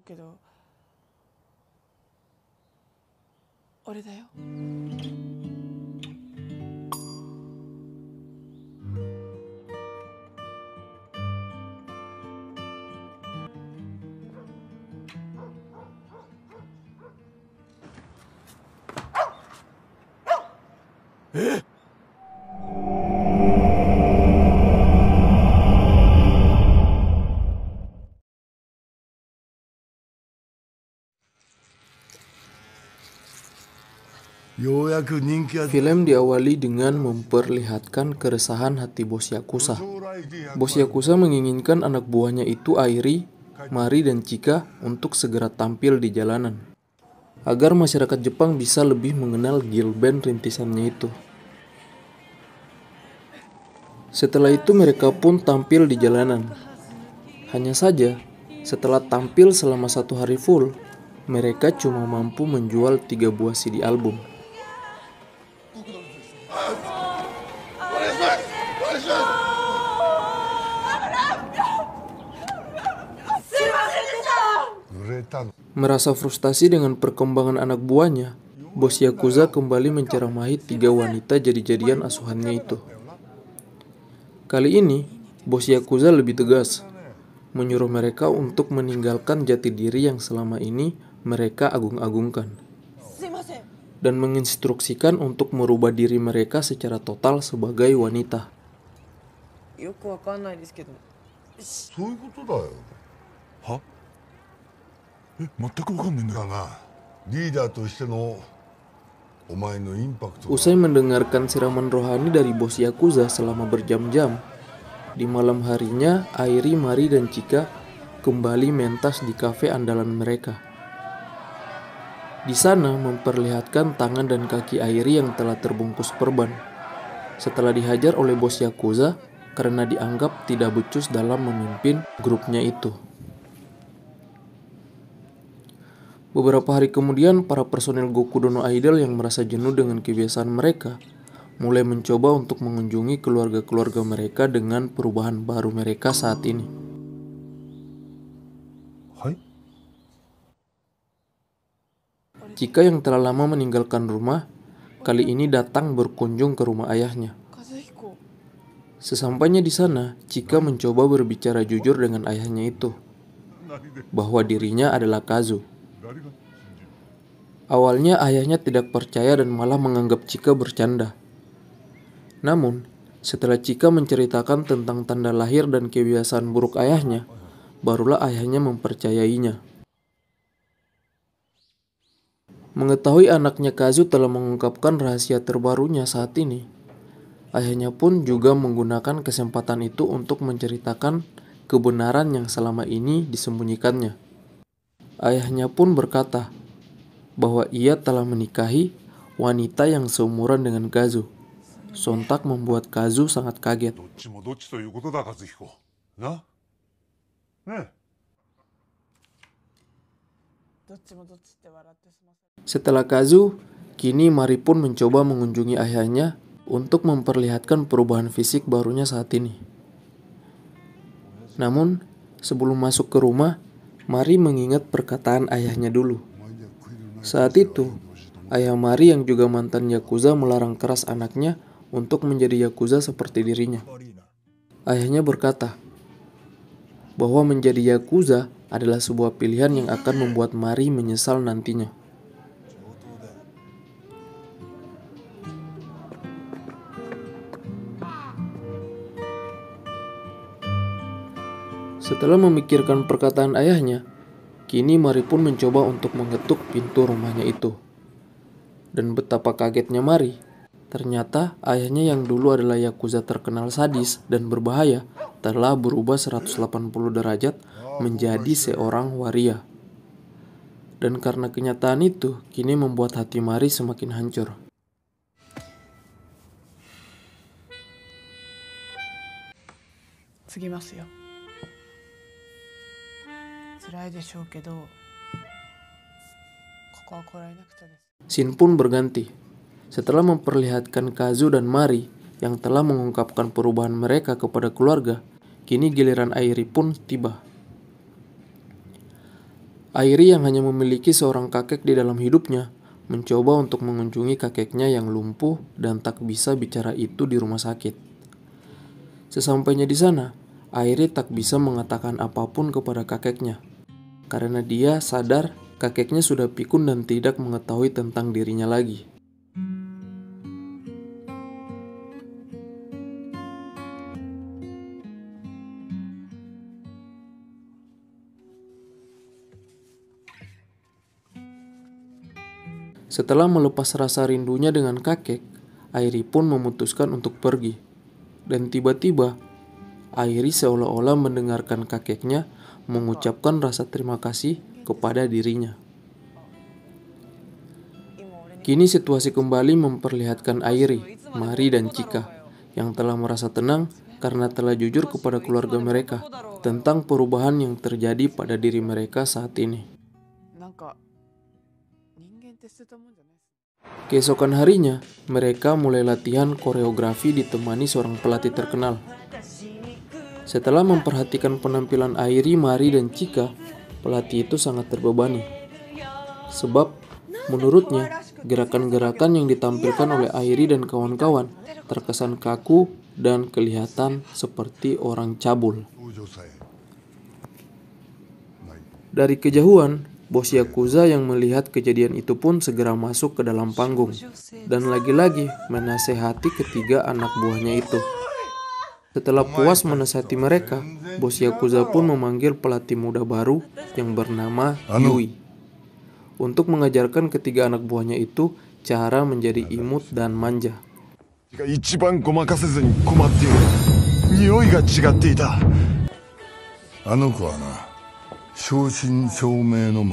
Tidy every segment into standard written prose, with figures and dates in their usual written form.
けど俺だよ。Film diawali dengan memperlihatkan keresahan hati bos Yakuza. Bos Yakuza menginginkan anak buahnya itu Airi, Mari, dan Chika untuk segera tampil di jalanan, agar masyarakat Jepang bisa lebih mengenal girl band rintisannya itu. Setelah itu mereka pun tampil di jalanan. Hanya saja, setelah tampil selama 1 hari full, mereka cuma mampu menjual 3 buah CD album. Merasa frustasi dengan perkembangan anak buahnya, bos Yakuza kembali menceramahi 3 wanita jadi-jadian asuhannya itu. Kali ini, bos Yakuza lebih tegas, menyuruh mereka untuk meninggalkan jati diri yang selama ini mereka agung-agungkan, dan menginstruksikan untuk merubah diri mereka secara total sebagai wanita. Usai mendengarkan siraman rohani dari bos Yakuza selama berjam-jam, di malam harinya Airi, Mari, dan Chika kembali mentas di kafe andalan mereka. Di sana memperlihatkan tangan dan kaki Airi yang telah terbungkus perban setelah dihajar oleh bos Yakuza karena dianggap tidak becus dalam memimpin grupnya itu. Beberapa hari kemudian, para personel Goku Dono Idol yang merasa jenuh dengan kebiasaan mereka mulai mencoba untuk mengunjungi keluarga-keluarga mereka dengan perubahan baru mereka saat ini. Chika yang telah lama meninggalkan rumah, kali ini datang berkunjung ke rumah ayahnya. Sesampainya di sana, Chika mencoba berbicara jujur dengan ayahnya itu, bahwa dirinya adalah Kazu. Awalnya ayahnya tidak percaya dan malah menganggap Chika bercanda. Namun, setelah Chika menceritakan tentang tanda lahir dan kebiasaan buruk ayahnya, barulah ayahnya mempercayainya. Mengetahui anaknya Kazu telah mengungkapkan rahasia terbarunya saat ini, ayahnya pun juga menggunakan kesempatan itu untuk menceritakan kebenaran yang selama ini disembunyikannya. Ayahnya pun berkata bahwa ia telah menikahi wanita yang seumuran dengan Kazu. Sontak membuat Kazu sangat kaget. Setelah Kazu, kini Mari pun mencoba mengunjungi ayahnya untuk memperlihatkan perubahan fisik barunya saat ini. Namun, sebelum masuk ke rumah, Mari mengingat perkataan ayahnya dulu. Saat itu, ayah Mari yang juga mantan Yakuza melarang keras anaknya untuk menjadi Yakuza seperti dirinya. Ayahnya berkata bahwa menjadi Yakuza adalah sebuah pilihan yang akan membuat Mari menyesal nantinya. Setelah memikirkan perkataan ayahnya, kini Mari pun mencoba untuk mengetuk pintu rumahnya itu. Dan betapa kagetnya Mari, ternyata ayahnya yang dulu adalah Yakuza terkenal sadis dan berbahaya telah berubah 180 derajat menjadi seorang waria. Dan karena kenyataan itu, kini membuat hati Mari semakin hancur. Scene pun berganti. Setelah memperlihatkan Kazu dan Mari yang telah mengungkapkan perubahan mereka kepada keluarga, kini giliran Airi pun tiba. Airi yang hanya memiliki seorang kakek di dalam hidupnya mencoba untuk mengunjungi kakeknya yang lumpuh dan tak bisa bicara itu di rumah sakit. Sesampainya di sana, Airi tak bisa mengatakan apapun kepada kakeknya karena dia sadar kakeknya sudah pikun dan tidak mengetahui tentang dirinya lagi. Setelah melepas rasa rindunya dengan kakek, Airi pun memutuskan untuk pergi. Dan tiba-tiba, Airi seolah-olah mendengarkan kakeknya mengucapkan rasa terima kasih kepada dirinya. Kini situasi kembali memperlihatkan Airi, Mari dan Chika yang telah merasa tenang karena telah jujur kepada keluarga mereka tentang perubahan yang terjadi pada diri mereka saat ini. Keesokan harinya, mereka mulai latihan koreografi ditemani seorang pelatih terkenal. Setelah memperhatikan penampilan Airi, Mari, dan Chika, pelatih itu sangat terbebani. Sebab, menurutnya, gerakan-gerakan yang ditampilkan oleh Airi dan kawan-kawan terkesan kaku dan kelihatan seperti orang cabul. Dari kejauhan, bos Yakuza yang melihat kejadian itu pun segera masuk ke dalam panggung dan lagi-lagi menasehati ketiga anak buahnya itu. Setelah puas menasihati mereka, bos Yakuza pun memanggil pelatih muda baru yang bernama Yui untuk mengajarkan ketiga anak buahnya itu cara menjadi imut dan manja.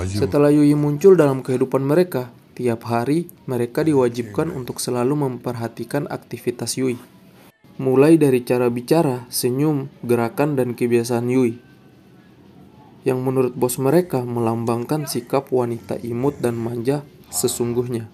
Setelah Yui muncul dalam kehidupan mereka, tiap hari mereka diwajibkan untuk selalu memperhatikan aktivitas Yui. Mulai dari cara bicara, senyum, gerakan, dan kebiasaan Yui. Yang menurut bos mereka melambangkan sikap wanita imut dan manja sesungguhnya.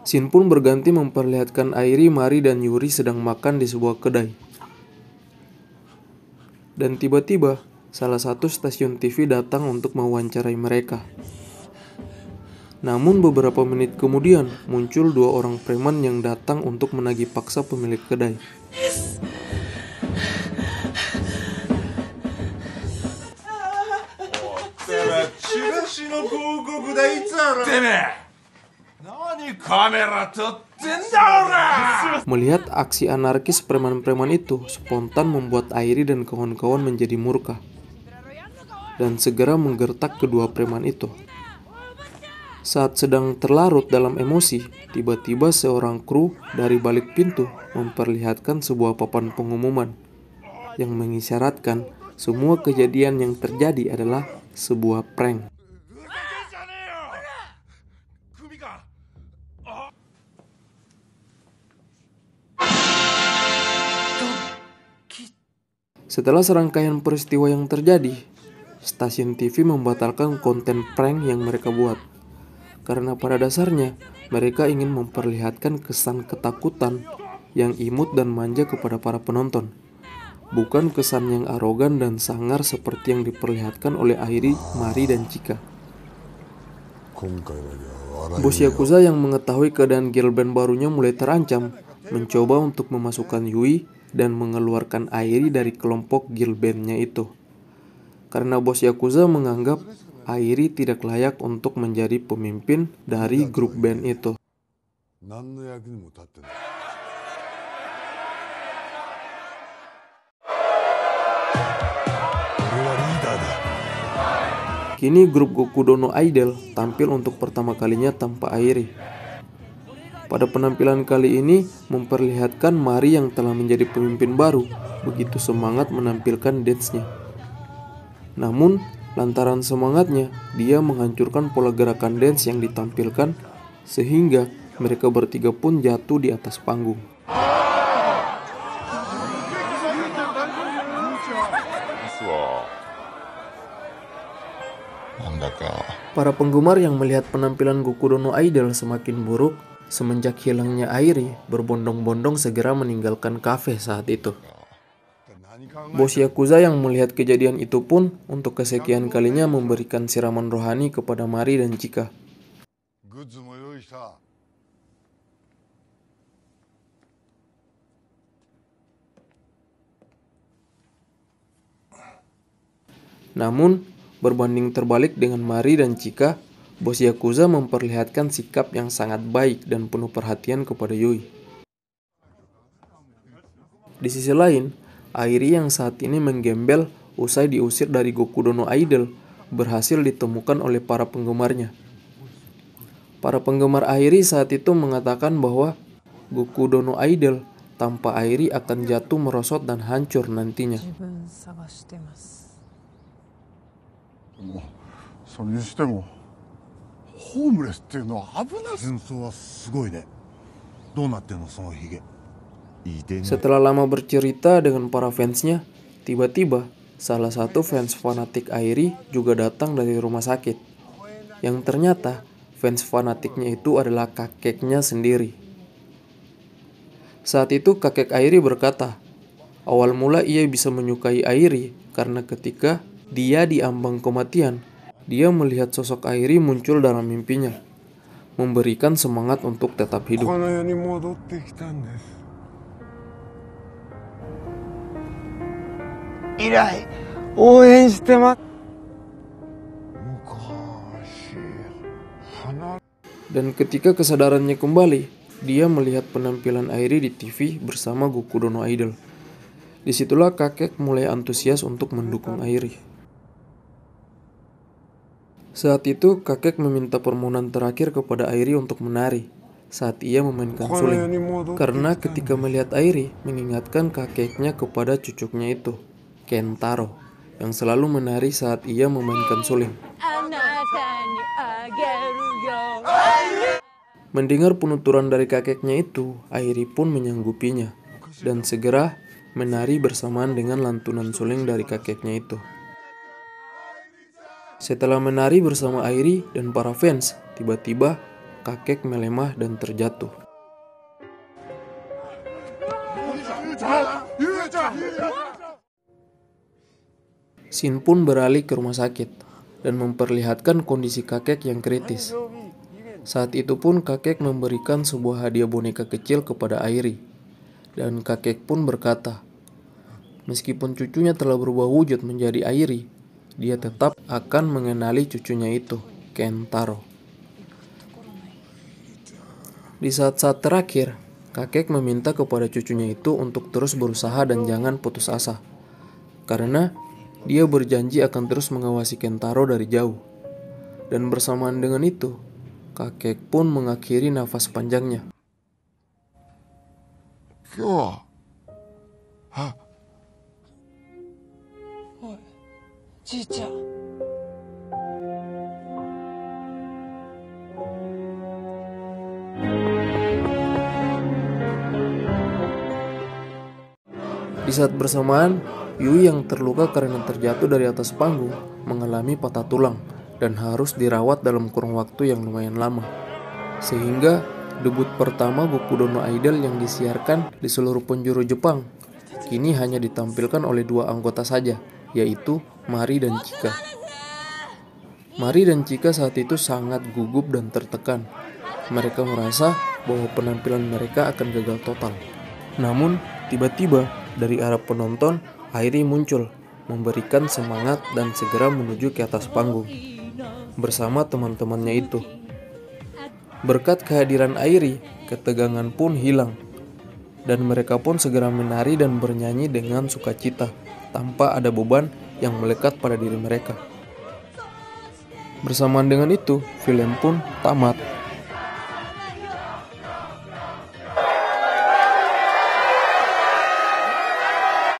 Scene pun berganti memperlihatkan Airi, Mari, dan Yuri sedang makan di sebuah kedai. Dan tiba-tiba, salah satu stasiun TV datang untuk mewawancarai mereka. Namun beberapa menit kemudian, muncul dua orang preman yang datang untuk menagih paksa pemilik kedai. Melihat aksi anarkis preman-preman itu, spontan membuat Airi dan kawan-kawan menjadi murka dan segera menggertak kedua preman itu. Saat sedang terlarut dalam emosi, tiba-tiba seorang kru dari balik pintu memperlihatkan sebuah papan pengumuman yang mengisyaratkan semua kejadian yang terjadi adalah sebuah prank. Setelah serangkaian peristiwa yang terjadi, stasiun TV membatalkan konten prank yang mereka buat. Karena pada dasarnya, mereka ingin memperlihatkan kesan ketakutan yang imut dan manja kepada para penonton. Bukan kesan yang arogan dan sangar seperti yang diperlihatkan oleh Airi, Mari, dan Chika. Bos Yakuza yang mengetahui keadaan girl band barunya mulai terancam, mencoba untuk memasukkan Yui dan mengeluarkan Airi dari kelompok girl bandnya itu. Karena bos Yakuza menganggap Airi tidak layak untuk menjadi pemimpin dari grup band itu. Kini grup Gokudo no Idol tampil untuk pertama kalinya tanpa Airi. Pada penampilan kali ini memperlihatkan Mari yang telah menjadi pemimpin baru begitu semangat menampilkan dance-nya. Namun, lantaran semangatnya, dia menghancurkan pola gerakan dance yang ditampilkan sehingga mereka bertiga pun jatuh di atas panggung. Para penggemar yang melihat penampilan Gokudo no Idol semakin buruk semenjak hilangnya Airi, berbondong-bondong segera meninggalkan kafe saat itu. Bos Yakuza yang melihat kejadian itu pun untuk kesekian kalinya memberikan siraman rohani kepada Mari dan Chika. Namun, berbanding terbalik dengan Mari dan Chika, Bos Yakuza memperlihatkan sikap yang sangat baik dan penuh perhatian kepada Yui. Di sisi lain, Airi yang saat ini menggembel usai diusir dari Gokudo no Idol berhasil ditemukan oleh para penggemarnya. Para penggemar Airi saat itu mengatakan bahwa Gokudo no Idol tanpa Airi akan jatuh merosot dan hancur nantinya. それにしてもホームレスっていうのは危ない。戦争はすごいね。どうなってんのそのヒゲ。Setelah lama bercerita dengan para fansnya, tiba-tiba salah satu fans fanatik Airi juga datang dari rumah sakit. Yang ternyata fans fanatiknya itu adalah kakeknya sendiri. Saat itu kakek Airi berkata, awal mula ia bisa menyukai Airi karena ketika dia di ambang kematian, dia melihat sosok Airi muncul dalam mimpinya, memberikan semangat untuk tetap hidup. Dan ketika kesadarannya kembali, dia melihat penampilan Airi di TV bersama Gokudo no Idol. Disitulah kakek mulai antusias untuk mendukung Airi. Saat itu kakek meminta permohonan terakhir kepada Airi untuk menari saat ia memainkan suling, karena ketika melihat Airi mengingatkan kakeknya kepada cucunya itu, Kentaro, yang selalu menari saat ia memainkan suling. Mendengar penuturan dari kakeknya itu, Airi pun menyanggupinya dan segera menari bersamaan dengan lantunan suling dari kakeknya itu. Setelah menari bersama Airi dan para fans, tiba-tiba kakek melemah dan terjatuh. Shin pun beralih ke rumah sakit dan memperlihatkan kondisi kakek yang kritis. Saat itu pun kakek memberikan sebuah hadiah boneka kecil kepada Airi. Dan kakek pun berkata, meskipun cucunya telah berubah wujud menjadi Airi, dia tetap akan mengenali cucunya itu, Kentaro. Di saat-saat terakhir, kakek meminta kepada cucunya itu untuk terus berusaha dan jangan putus asa. Karena dia berjanji akan terus mengawasi Kentaro dari jauh. Dan bersamaan dengan itu, kakek pun mengakhiri nafas panjangnya. Di saat bersamaan, Yui yang terluka karena terjatuh dari atas panggung mengalami patah tulang dan harus dirawat dalam kurun waktu yang lumayan lama. Sehingga debut pertama Gokudo no Idol yang disiarkan di seluruh penjuru Jepang kini hanya ditampilkan oleh 2 anggota saja, yaitu Mari dan Chika. Mari dan Chika saat itu sangat gugup dan tertekan. Mereka merasa bahwa penampilan mereka akan gagal total. Namun, tiba-tiba dari arah penonton, Airi muncul, memberikan semangat dan segera menuju ke atas panggung bersama teman-temannya itu. Berkat kehadiran Airi, ketegangan pun hilang, dan mereka pun segera menari dan bernyanyi dengan sukacita, tanpa ada beban yang melekat pada diri mereka. Bersamaan dengan itu, film pun tamat.